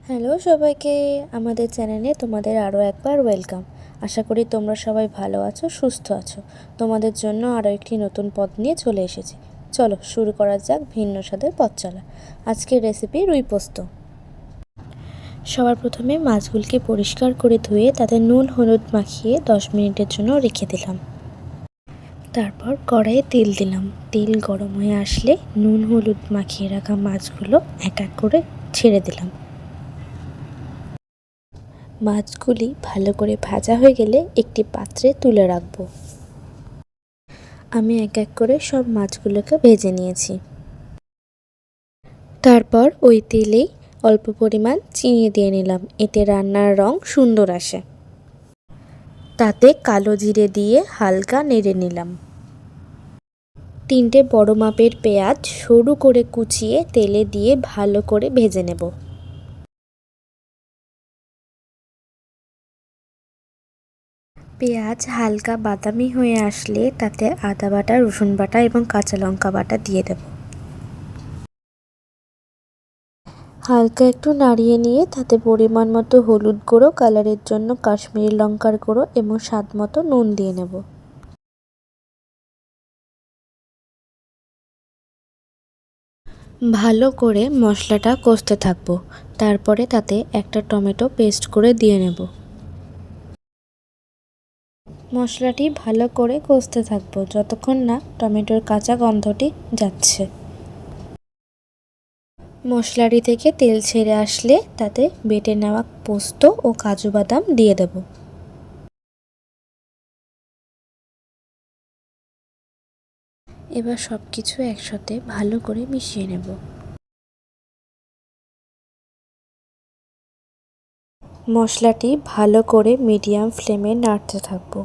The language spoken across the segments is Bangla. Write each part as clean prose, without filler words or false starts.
হ্যালো সবাইকে, আমাদের চ্যানেলে তোমাদের আরও একবার ওয়েলকাম। আশা করি তোমরা সবাই ভালো আছো, সুস্থ আছো। তোমাদের জন্য আরও একটি নতুন পদ নিয়ে চলে এসেছি। চলো শুরু করা যাক ভিন্ন স্বাদের পথ চলা। আজকের রেসিপি রুই পোস্ত। সবার প্রথমে মাছগুলিকে পরিষ্কার করে ধুয়ে তাতে নুন হলুদ মাখিয়ে 10 মিনিটের জন্য রেখে দিলাম। তারপর কড়াইয়ে তেল দিলাম। তেল গরম হয়ে আসলে নুন হলুদ মাখিয়ে রাখা মাছগুলো এক এক করে ছেড়ে দিলাম। মাছগুলি ভালো করে ভাজা হয়ে গেলে একটি পাত্রে তুলে রাখবো। আমি এক এক করে সব মাছগুলোকে ভেজে নিয়েছি। তারপর ওই তেলেই অল্প পরিমাণ চিনি দিয়ে নিলাম, এতে রান্নার রং সুন্দর আসে। তাতে কালো জিরে দিয়ে হালকা নেড়ে নিলাম। 3টে বড় মাপের পেঁয়াজ সরু করে কুচিয়ে তেলে দিয়ে ভালো করে ভেজে নেব। পেঁয়াজ হালকা বাদামি হয়ে আসলে তাতে আদা বাটা, রসুন বাটা এবং কাঁচা লঙ্কা বাটা দিয়ে দেব। হালকা একটু নাড়িয়ে নিয়ে তাতে পরিমাণ মতো হলুদ গুঁড়ো, কালারের জন্য কাশ্মীরি লঙ্কার গুঁড়ো এবং স্বাদ মতো নুন দিয়ে নেব। ভালো করে মশলাটা কষতে থাকবো। তারপরে তাতে একটা টমেটো পেস্ট করে দিয়ে নেব। মশলাটি ভালো করে কষতে থাকবো যতক্ষণ না টমেটোর কাঁচা গন্ধটি যাচ্ছে। মশলাটি থেকে তেল ছেড়ে আসলে তাতে বেটে নেওয়া পোস্ত ও কাজু বাদাম দিয়ে দেব। এবার সব কিছু একসাথে ভালো করে মিশিয়ে নেব। মশলাটি ভালো করে মিডিয়াম ফ্লেমে নাড়তে থাকবো।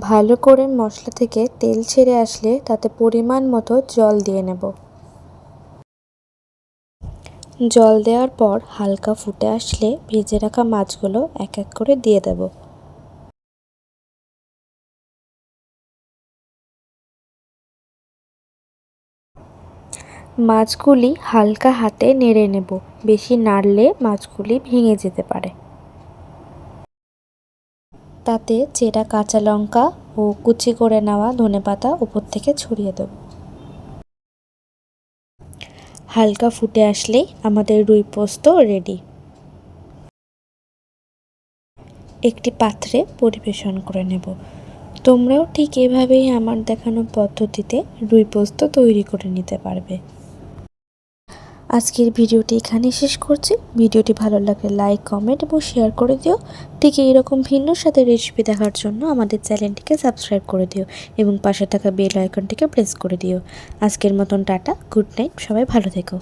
ভালো করে মশলা থেকে তেল ছেড়ে আসলে তাতে পরিমাণ মতো জল দিয়ে নেব। জল দেওয়ার পর হালকা ফুটে আসলে ভেজে রাখা মাছগুলো এক এক করে দিয়ে দেব। মাছগুলি হালকা হাতে নেড়ে নেব, বেশি নাড়লে মাছগুলি ভেঙে যেতে পারে। তাতে চেরা কাঁচা লঙ্কা ও কুচি করে নেওয়া ধনেপাতা উপর থেকে ছড়িয়ে দেব। হালকা ফুটে আসলেই আমাদের রুই পোস্ত রেডি। একটি পাত্রে পরিবেশন করে নেব। তোমরাও ঠিক এভাবেই আমার দেখানো পদ্ধতিতে রুই পোস্ত তৈরি করে নিতে পারবে। আজকের ভিডিওটি এখানে শেষ করছি। ভিডিওটি ভালো লাগলে লাইক, কমেন্ট এবং শেয়ার করে দিও। ঠিক এইরকম ভিন্ন স্বাদের রেসিপি দেখার জন্য আমাদের চ্যানেলটিকে সাবস্ক্রাইব করে দিও এবং পাশে থাকা বেল আইকনটিকে প্রেস করে দিও। আজকের মতন টাটা, গুড নাইট, সবাই ভালো থেকো।